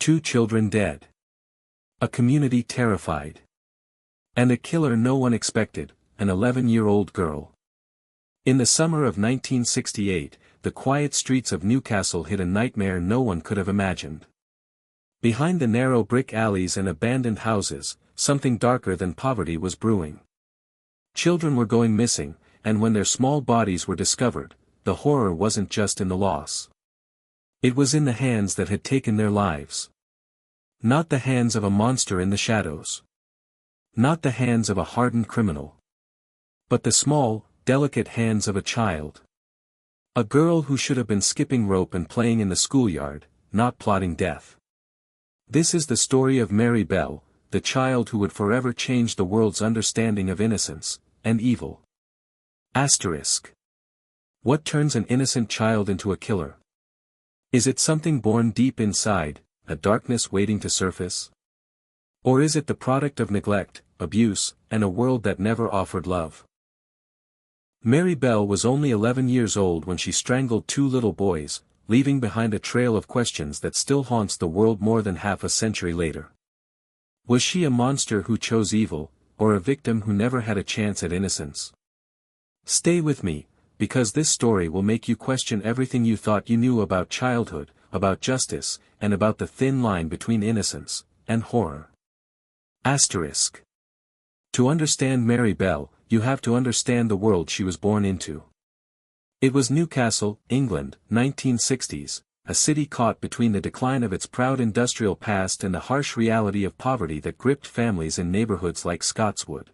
2 children dead. A community terrified. And a killer no one expected, an 11-year-old girl. In the summer of 1968, the quiet streets of Newcastle hid a nightmare no one could have imagined. Behind the narrow brick alleys and abandoned houses, something darker than poverty was brewing. Children were going missing, and when their small bodies were discovered, the horror wasn't just in the loss. It was in the hands that had taken their lives. Not the hands of a monster in the shadows. Not the hands of a hardened criminal. But the small, delicate hands of a child. A girl who should have been skipping rope and playing in the schoolyard, not plotting death. This is the story of Mary Bell, the child who would forever change the world's understanding of innocence and evil. Asterisk. What turns an innocent child into a killer? Is it something born deep inside, a darkness waiting to surface? Or is it the product of neglect, abuse, and a world that never offered love? Mary Bell was only 11 years old when she strangled 2 little boys, leaving behind a trail of questions that still haunts the world more than half a century later. Was she a monster who chose evil, or a victim who never had a chance at innocence? Stay with me, because this story will make you question everything you thought you knew about childhood, about justice, and about the thin line between innocence and horror. Asterisk. To understand Mary Bell, you have to understand the world she was born into. It was Newcastle, England, 1960s, a city caught between the decline of its proud industrial past and the harsh reality of poverty that gripped families in neighborhoods like Scotswood.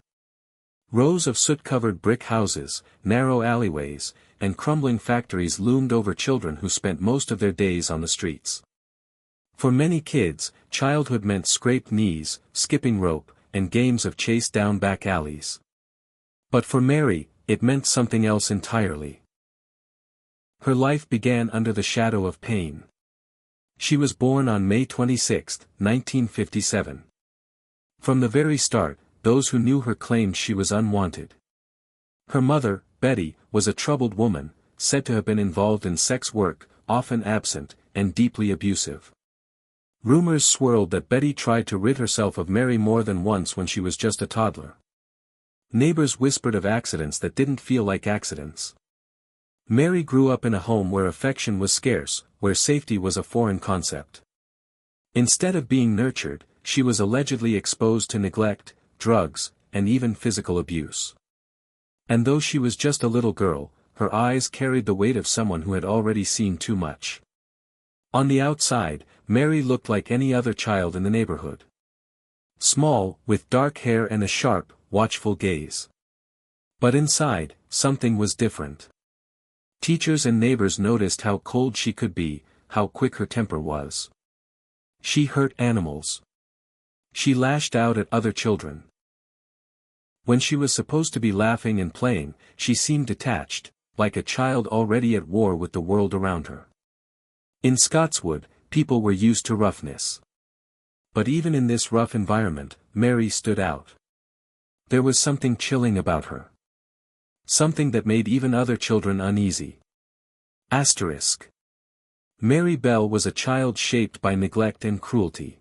Rows of soot-covered brick houses, narrow alleyways, and crumbling factories loomed over children who spent most of their days on the streets. For many kids, childhood meant scraped knees, skipping rope, and games of chase down back alleys. But for Mary, it meant something else entirely. Her life began under the shadow of pain. She was born on May 26, 1957. From the very start, those who knew her claimed she was unwanted. Her mother, Betty, was a troubled woman, said to have been involved in sex work, often absent, and deeply abusive. Rumors swirled that Betty tried to rid herself of Mary more than once when she was just a toddler. Neighbors whispered of accidents that didn't feel like accidents. Mary grew up in a home where affection was scarce, where safety was a foreign concept. Instead of being nurtured, she was allegedly exposed to neglect, drugs, and even physical abuse. And though she was just a little girl, her eyes carried the weight of someone who had already seen too much. On the outside, Mary looked like any other child in the neighborhood. Small, with dark hair and a sharp, watchful gaze. But inside, something was different. Teachers and neighbors noticed how cold she could be, how quick her temper was. She hurt animals. She lashed out at other children. When she was supposed to be laughing and playing, she seemed detached, like a child already at war with the world around her. In Scotswood, people were used to roughness. But even in this rough environment, Mary stood out. There was something chilling about her. Something that made even other children uneasy. Asterisk. Mary Bell was a child shaped by neglect and cruelty.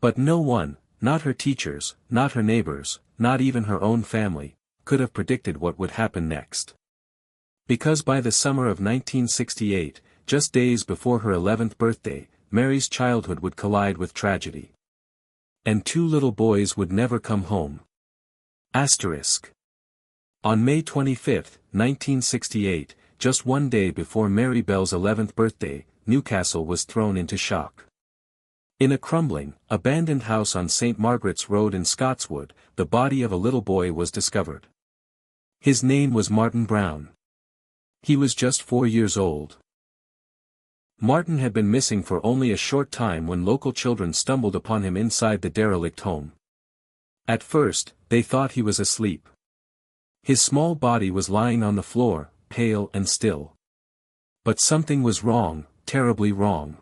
But no one, not her teachers, not her neighbors, not even her own family, could have predicted what would happen next. Because by the summer of 1968, just days before her 11th birthday, Mary's childhood would collide with tragedy. And 2 little boys would never come home. Asterisk. On May 25, 1968, just one day before Mary Bell's 11th birthday, Newcastle was thrown into shock. In a crumbling, abandoned house on St. Margaret's Road in Scotswood, the body of a little boy was discovered. His name was Martin Brown. He was just 4 years old. Martin had been missing for only a short time when local children stumbled upon him inside the derelict home. At first, they thought he was asleep. His small body was lying on the floor, pale and still. But something was wrong, terribly wrong.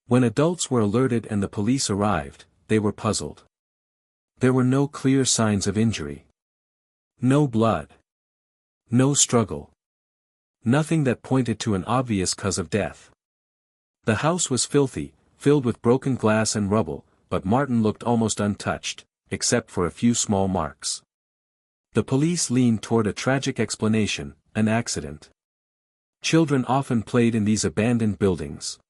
When adults were alerted and the police arrived, they were puzzled. There were no clear signs of injury. No blood. No struggle. Nothing that pointed to an obvious cause of death. The house was filthy, filled with broken glass and rubble, but Martin looked almost untouched, except for a few small marks. The police leaned toward a tragic explanation: an accident. Children often played in these abandoned buildings.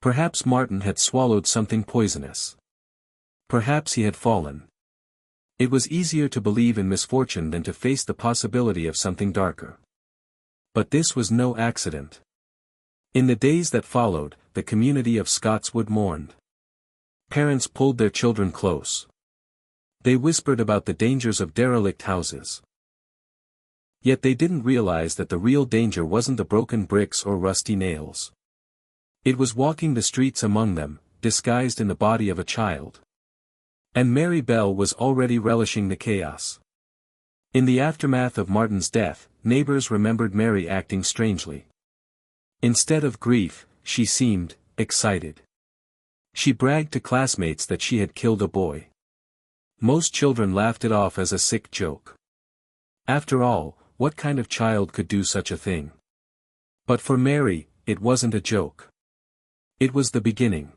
Perhaps Martin had swallowed something poisonous. Perhaps he had fallen. It was easier to believe in misfortune than to face the possibility of something darker. But this was no accident. In the days that followed, the community of Scotswood mourned. Parents pulled their children close. They whispered about the dangers of derelict houses. Yet they didn't realize that the real danger wasn't the broken bricks or rusty nails. It was walking the streets among them, disguised in the body of a child. And Mary Bell was already relishing the chaos. In the aftermath of Martin's death, neighbors remembered Mary acting strangely. Instead of grief, she seemed excited. She bragged to classmates that she had killed a boy. Most children laughed it off as a sick joke. After all, what kind of child could do such a thing? But for Mary, it wasn't a joke. It was the beginning.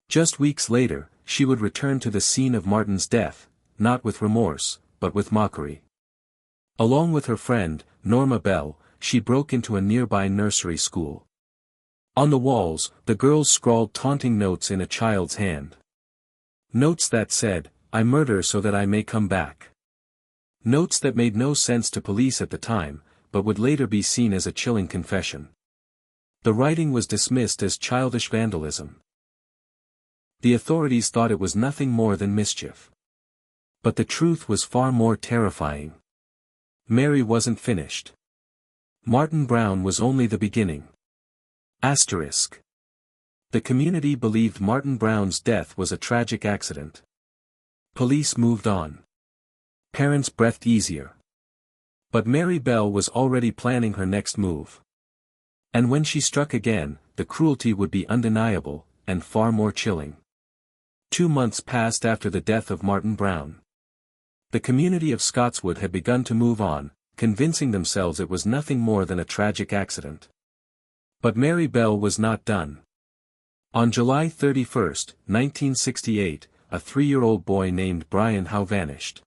Just weeks later, she would return to the scene of Martin's death, not with remorse, but with mockery. Along with her friend, Norma Bell, she broke into a nearby nursery school. On the walls, the girls scrawled taunting notes in a child's hand. Notes that said, "I murder so that I may come back." Notes that made no sense to police at the time, but would later be seen as a chilling confession. The writing was dismissed as childish vandalism. The authorities thought it was nothing more than mischief. But the truth was far more terrifying. Mary wasn't finished. Martin Brown was only the beginning. Asterisk. The community believed Martin Brown's death was a tragic accident. Police moved on. Parents breathed easier. But Mary Bell was already planning her next move. And when she struck again, the cruelty would be undeniable, and far more chilling. 2 months passed after the death of Martin Brown. The community of Scotswood had begun to move on, convincing themselves it was nothing more than a tragic accident. But Mary Bell was not done. On July 31, 1968, a 3-year-old boy named Brian Howe vanished.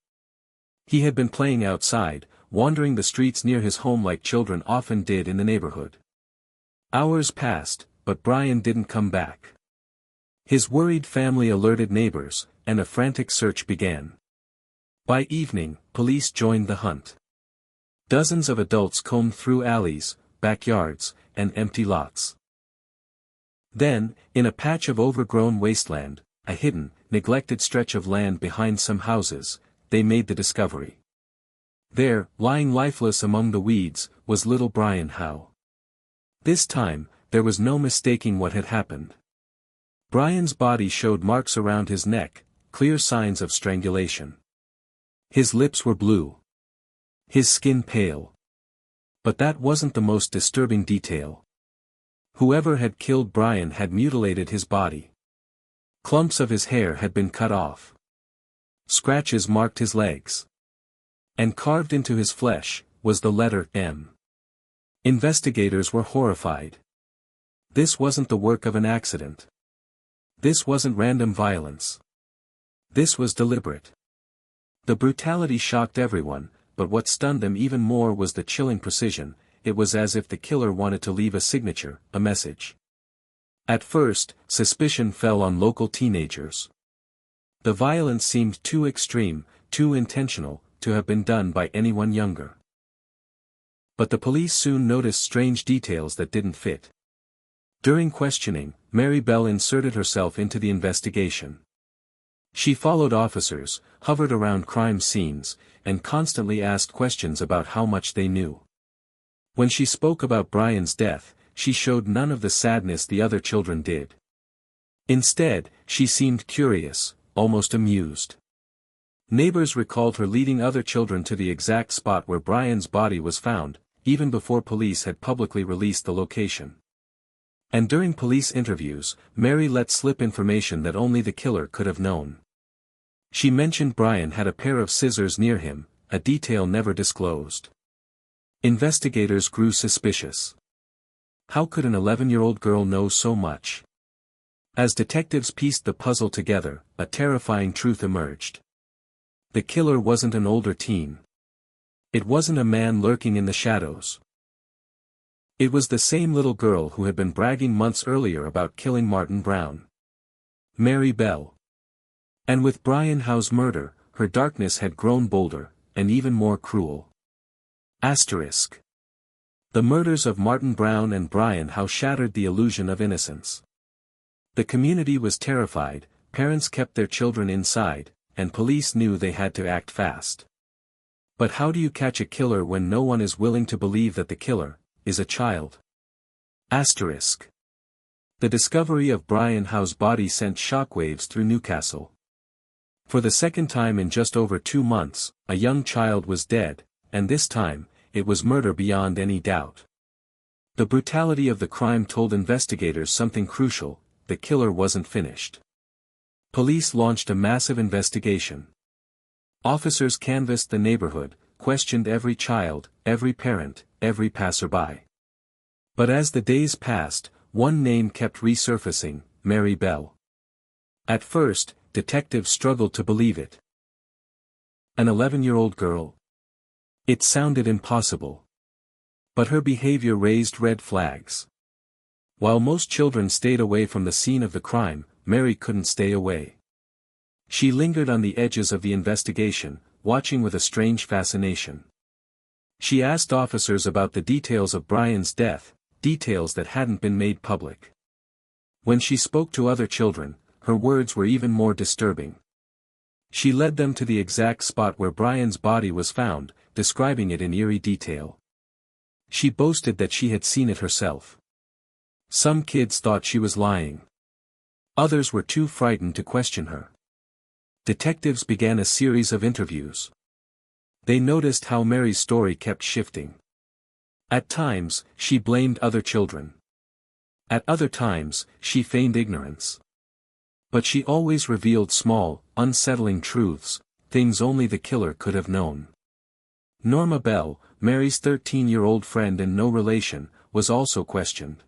He had been playing outside, wandering the streets near his home like children often did in the neighborhood. Hours passed, but Brian didn't come back. His worried family alerted neighbors, and a frantic search began. By evening, police joined the hunt. Dozens of adults combed through alleys, backyards, and empty lots. Then, in a patch of overgrown wasteland, a hidden, neglected stretch of land behind some houses, they made the discovery. There, lying lifeless among the weeds, was little Brian Howe. This time, there was no mistaking what had happened. Brian's body showed marks around his neck, clear signs of strangulation. His lips were blue. His skin pale. But that wasn't the most disturbing detail. Whoever had killed Brian had mutilated his body. Clumps of his hair had been cut off. Scratches marked his legs. And carved into his flesh, was the letter M. Investigators were horrified. This wasn't the work of an accident. This wasn't random violence. This was deliberate. The brutality shocked everyone, but what stunned them even more was the chilling precision. It was as if the killer wanted to leave a signature, a message. At first, suspicion fell on local teenagers. The violence seemed too extreme, too intentional, to have been done by anyone younger. But the police soon noticed strange details that didn't fit. During questioning, Mary Bell inserted herself into the investigation. She followed officers, hovered around crime scenes, and constantly asked questions about how much they knew. When she spoke about Brian's death, she showed none of the sadness the other children did. Instead, she seemed curious, almost amused. Neighbors recalled her leading other children to the exact spot where Brian's body was found, even before police had publicly released the location. And during police interviews, Mary let slip information that only the killer could have known. She mentioned Brian had a pair of scissors near him, a detail never disclosed. Investigators grew suspicious. How could an 11-year-old girl know so much? As detectives pieced the puzzle together, a terrifying truth emerged. The killer wasn't an older teen. It wasn't a man lurking in the shadows. It was the same little girl who had been bragging months earlier about killing Martin Brown. Mary Bell. And with Brian Howe's murder, her darkness had grown bolder, and even more cruel. Asterisk. The murders of Martin Brown and Brian Howe shattered the illusion of innocence. The community was terrified, parents kept their children inside, and police knew they had to act fast. But how do you catch a killer when no one is willing to believe that the killer is a child? Asterisk. The discovery of Brian Howe's body sent shockwaves through Newcastle. For the second time in just over 2 months, a young child was dead, and this time, it was murder beyond any doubt. The brutality of the crime told investigators something crucial: the killer wasn't finished. Police launched a massive investigation. Officers canvassed the neighborhood, questioned every child, every parent, every passerby. But as the days passed, one name kept resurfacing: Mary Bell. At first, detectives struggled to believe it. An 11-year-old girl? It sounded impossible. But her behavior raised red flags. While most children stayed away from the scene of the crime, Mary couldn't stay away. She lingered on the edges of the investigation, watching with a strange fascination. She asked officers about the details of Brian's death, details that hadn't been made public. When she spoke to other children, her words were even more disturbing. She led them to the exact spot where Brian's body was found, describing it in eerie detail. She boasted that she had seen it herself. Some kids thought she was lying. Others were too frightened to question her. Detectives began a series of interviews. They noticed how Mary's story kept shifting. At times, she blamed other children. At other times, she feigned ignorance. But she always revealed small, unsettling truths, things only the killer could have known. Norma Bell, Mary's 13-year-old friend and no relation, was also questioned.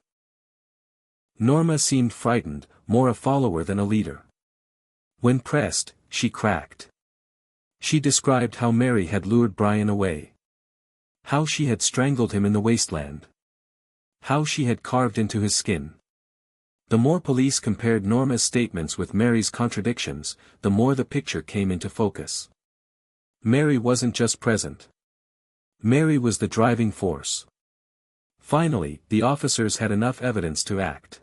Norma seemed frightened, more a follower than a leader. When pressed, she cracked. She described how Mary had lured Brian away. How she had strangled him in the wasteland. How she had carved into his skin. The more police compared Norma's statements with Mary's contradictions, the more the picture came into focus. Mary wasn't just present. Mary was the driving force. Finally, the officers had enough evidence to act.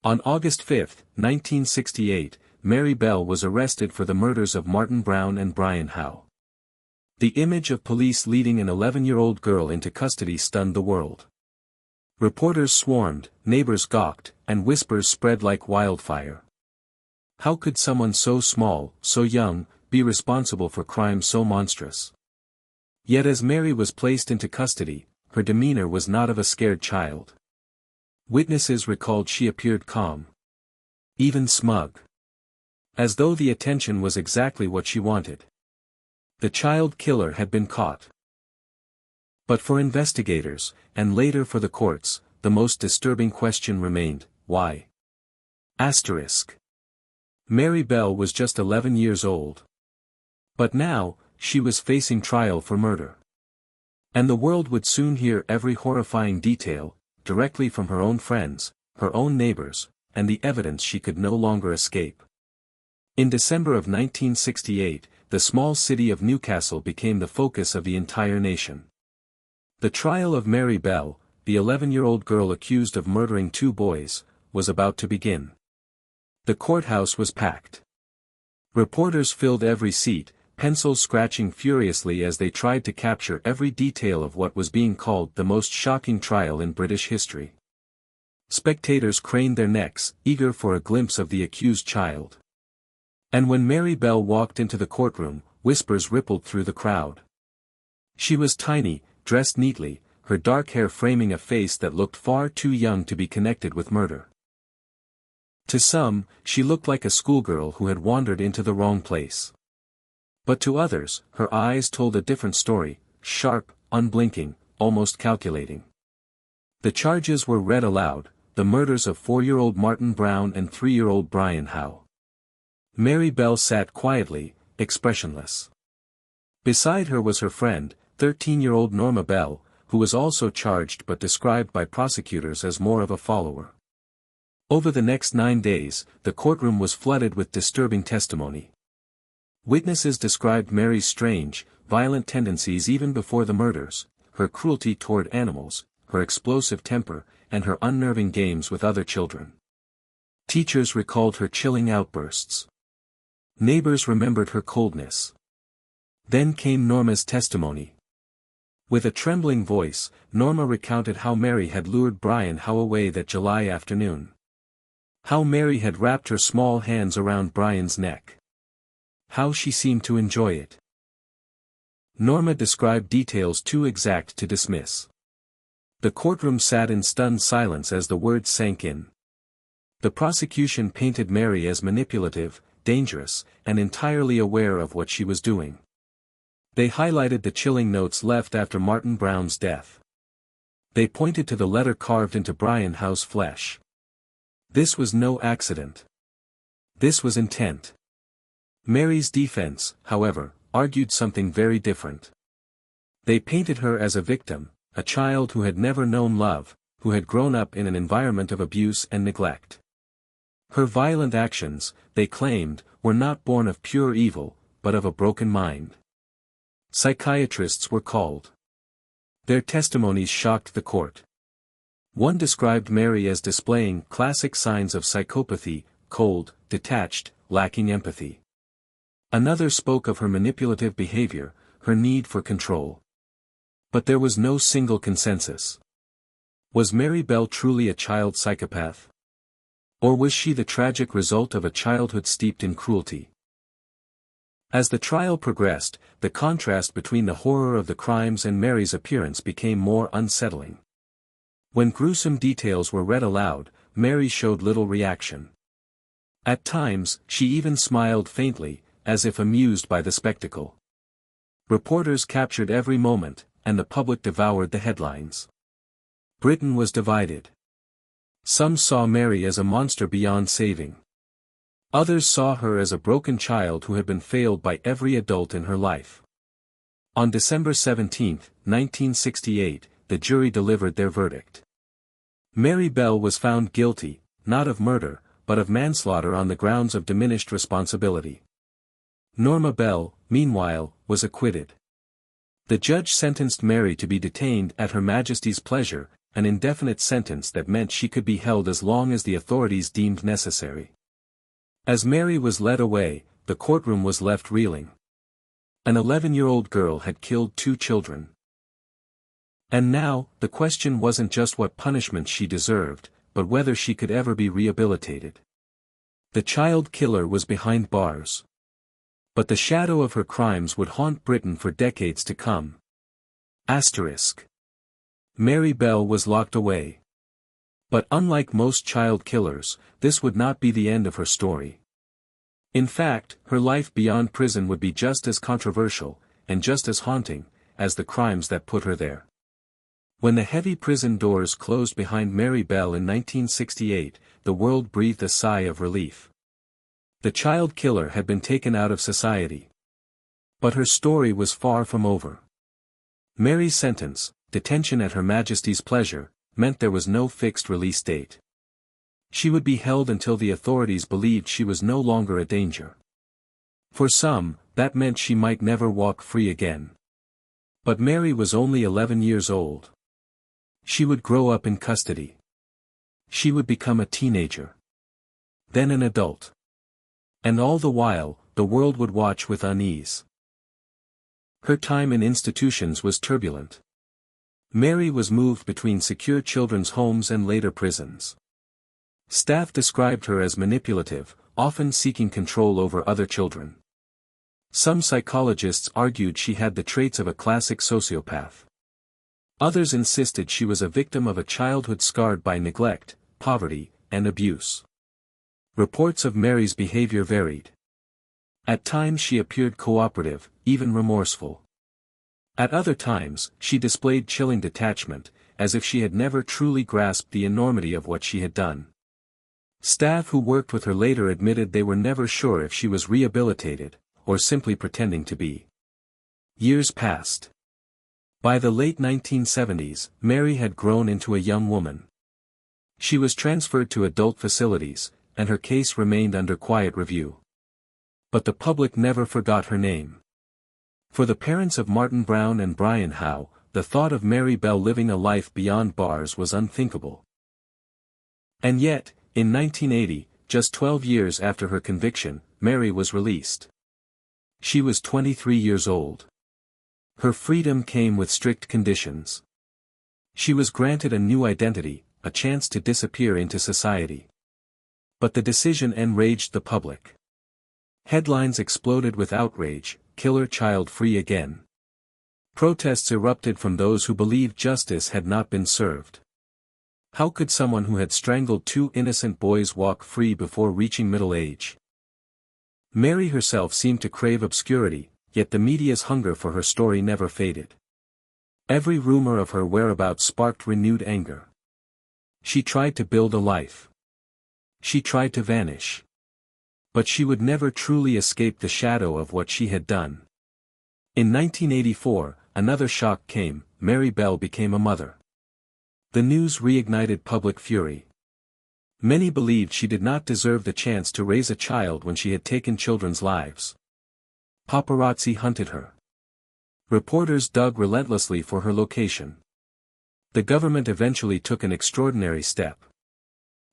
On August 5, 1968, Mary Bell was arrested for the murders of Martin Brown and Brian Howe. The image of police leading an 11-year-old girl into custody stunned the world. Reporters swarmed, neighbors gawked, and whispers spread like wildfire. How could someone so small, so young, be responsible for crimes so monstrous? Yet as Mary was placed into custody, her demeanor was not of a scared child. Witnesses recalled she appeared calm. Even smug. As though the attention was exactly what she wanted. The child killer had been caught. But for investigators, and later for the courts, the most disturbing question remained: why? Asterisk. Mary Bell was just 11 years old. But now, she was facing trial for murder. And the world would soon hear every horrifying detail, directly from her own friends, her own neighbors, and the evidence she could no longer escape. In December of 1968, the small city of Newcastle became the focus of the entire nation. The trial of Mary Bell, the 11-year-old girl accused of murdering 2 boys, was about to begin. The courthouse was packed. Reporters filled every seat, pencils scratching furiously as they tried to capture every detail of what was being called the most shocking trial in British history. Spectators craned their necks, eager for a glimpse of the accused child. And when Mary Bell walked into the courtroom, whispers rippled through the crowd. She was tiny, dressed neatly, her dark hair framing a face that looked far too young to be connected with murder. To some, she looked like a schoolgirl who had wandered into the wrong place. But to others, her eyes told a different story, sharp, unblinking, almost calculating. The charges were read aloud, the murders of 4-year-old Martin Brown and 3-year-old Brian Howe. Mary Bell sat quietly, expressionless. Beside her was her friend, 13-year-old Norma Bell, who was also charged but described by prosecutors as more of a follower. Over the next 9 days, the courtroom was flooded with disturbing testimony. Witnesses described Mary's strange, violent tendencies even before the murders, her cruelty toward animals, her explosive temper, and her unnerving games with other children. Teachers recalled her chilling outbursts. Neighbors remembered her coldness. Then came Norma's testimony. With a trembling voice, Norma recounted how Mary had lured Brian Howe away that July afternoon. How Mary had wrapped her small hands around Brian's neck. How she seemed to enjoy it. Norma described details too exact to dismiss. The courtroom sat in stunned silence as the words sank in. The prosecution painted Mary as manipulative, dangerous, and entirely aware of what she was doing. They highlighted the chilling notes left after Martin Brown's death. They pointed to the letter carved into Brian Howe's flesh. This was no accident. This was intent. Mary's defense, however, argued something very different. They painted her as a victim, a child who had never known love, who had grown up in an environment of abuse and neglect. Her violent actions, they claimed, were not born of pure evil, but of a broken mind. Psychiatrists were called. Their testimonies shocked the court. One described Mary as displaying classic signs of psychopathy, cold, detached, lacking empathy. Another spoke of her manipulative behavior, her need for control. But there was no single consensus. Was Mary Bell truly a child psychopath? Or was she the tragic result of a childhood steeped in cruelty? As the trial progressed, the contrast between the horror of the crimes and Mary's appearance became more unsettling. When gruesome details were read aloud, Mary showed little reaction. At times, she even smiled faintly, as if amused by the spectacle. Reporters captured every moment, and the public devoured the headlines. Britain was divided. Some saw Mary as a monster beyond saving. Others saw her as a broken child who had been failed by every adult in her life. On December 17, 1968, the jury delivered their verdict. Mary Bell was found guilty, not of murder, but of manslaughter on the grounds of diminished responsibility. Norma Bell, meanwhile, was acquitted. The judge sentenced Mary to be detained at Her Majesty's pleasure, an indefinite sentence that meant she could be held as long as the authorities deemed necessary. As Mary was led away, the courtroom was left reeling. An 11-year-old girl had killed 2 children. And now, the question wasn't just what punishment she deserved, but whether she could ever be rehabilitated. The child killer was behind bars. But the shadow of her crimes would haunt Britain for decades to come. Asterisk. Mary Bell was locked away. But unlike most child killers, this would not be the end of her story. In fact, her life beyond prison would be just as controversial, and just as haunting, as the crimes that put her there. When the heavy prison doors closed behind Mary Bell in 1968, the world breathed a sigh of relief. The child killer had been taken out of society. But her story was far from over. Mary's sentence, detention at Her Majesty's pleasure, meant there was no fixed release date. She would be held until the authorities believed she was no longer a danger. For some, that meant she might never walk free again. But Mary was only 11 years old. She would grow up in custody. She would become a teenager. Then an adult. And all the while, the world would watch with unease. Her time in institutions was turbulent. Mary was moved between secure children's homes and later prisons. Staff described her as manipulative, often seeking control over other children. Some psychologists argued she had the traits of a classic sociopath. Others insisted she was a victim of a childhood scarred by neglect, poverty, and abuse. Reports of Mary's behavior varied. At times she appeared cooperative, even remorseful. At other times, she displayed chilling detachment, as if she had never truly grasped the enormity of what she had done. Staff who worked with her later admitted they were never sure if she was rehabilitated, or simply pretending to be. Years passed. By the late 1970s, Mary had grown into a young woman. She was transferred to adult facilities, and her case remained under quiet review. But the public never forgot her name. For the parents of Martin Brown and Brian Howe, the thought of Mary Bell living a life beyond bars was unthinkable. And yet, in 1980, just 12 years after her conviction, Mary was released. She was 23 years old. Her freedom came with strict conditions. She was granted a new identity, a chance to disappear into society. But the decision enraged the public. Headlines exploded with outrage, "Killer child free again." Protests erupted from those who believed justice had not been served. How could someone who had strangled 2 innocent boys walk free before reaching middle age? Mary herself seemed to crave obscurity, yet the media's hunger for her story never faded. Every rumor of her whereabouts sparked renewed anger. She tried to build a life. She tried to vanish. But she would never truly escape the shadow of what she had done. In 1984, another shock came: Mary Bell became a mother. The news reignited public fury. Many believed she did not deserve the chance to raise a child when she had taken children's lives. Paparazzi hunted her. Reporters dug relentlessly for her location. The government eventually took an extraordinary step.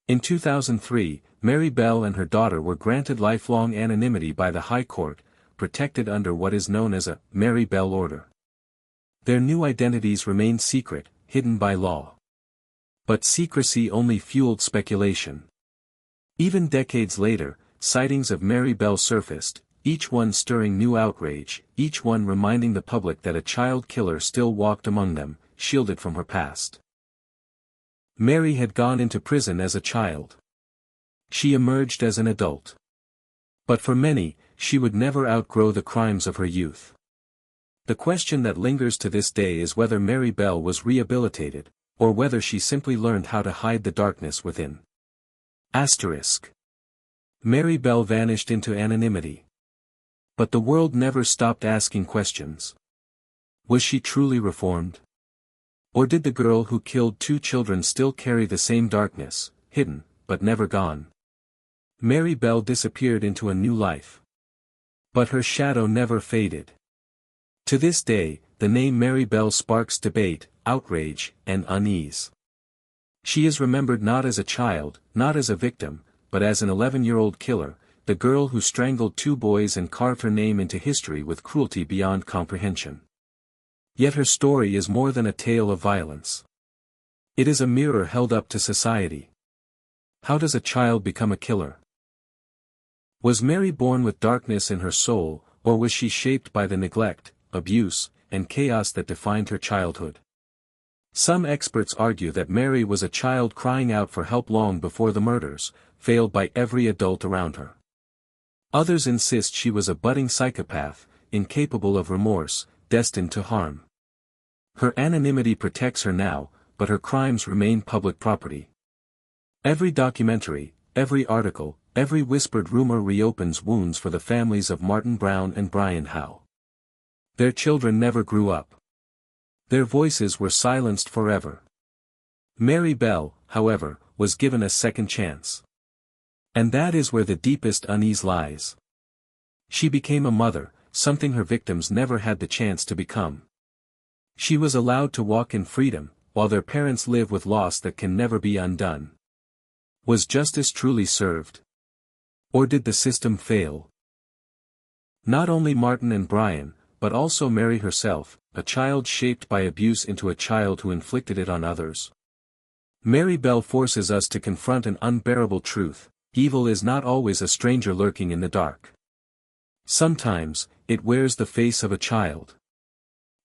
In 2003, Mary Bell and her daughter were granted lifelong anonymity by the High Court, protected under what is known as a Mary Bell Order. Their new identities remained secret, hidden by law. But secrecy only fueled speculation. Even decades later, sightings of Mary Bell surfaced, each one stirring new outrage, each one reminding the public that a child killer still walked among them, shielded from her past. Mary had gone into prison as a child. She emerged as an adult. But for many, she would never outgrow the crimes of her youth. The question that lingers to this day is whether Mary Bell was rehabilitated, or whether she simply learned how to hide the darkness within. Asterisk. Mary Bell vanished into anonymity. But the world never stopped asking questions. Was she truly reformed? Or did the girl who killed 2 children still carry the same darkness, hidden, but never gone? Mary Bell disappeared into a new life. But her shadow never faded. To this day, the name Mary Bell sparks debate, outrage, and unease. She is remembered not as a child, not as a victim, but as an 11-year-old killer, the girl who strangled 2 boys and carved her name into history with cruelty beyond comprehension. Yet her story is more than a tale of violence. It is a mirror held up to society. How does a child become a killer? Was Mary born with darkness in her soul, or was she shaped by the neglect, abuse, and chaos that defined her childhood? Some experts argue that Mary was a child crying out for help long before the murders, failed by every adult around her. Others insist she was a budding psychopath, incapable of remorse, destined to harm. Her anonymity protects her now, but her crimes remain public property. Every documentary, every article, every whispered rumor reopens wounds for the families of Martin Brown and Brian Howe. Their children never grew up. Their voices were silenced forever. Mary Bell, however, was given a second chance. And that is where the deepest unease lies. She became a mother, something her victims never had the chance to become. She was allowed to walk in freedom, while their parents live with loss that can never be undone. Was justice truly served? Or did the system fail? Not only Martin and Brian, but also Mary herself, a child shaped by abuse into a child who inflicted it on others. Mary Bell forces us to confront an unbearable truth: evil is not always a stranger lurking in the dark. Sometimes, it wears the face of a child.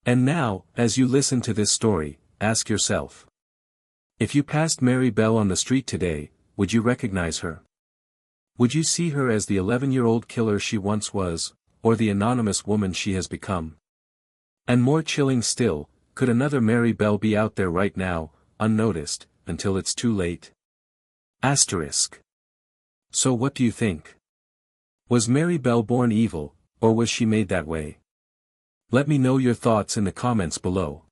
And now, as you listen to this story, ask yourself. If you passed Mary Bell on the street today, would you recognize her? Would you see her as the 11-year-old killer she once was, or the anonymous woman she has become? And more chilling still, Could another Mary Bell be out there right now, unnoticed, until it's too late? Asterisk. So what do you think? Was Mary Bell born evil, or was she made that way? Let me know your thoughts in the comments below.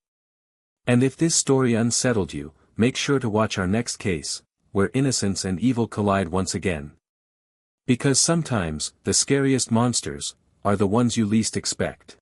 And if this story unsettled you, make sure to watch our next case, where innocence and evil collide once again. Because sometimes, the scariest monsters are the ones you least expect.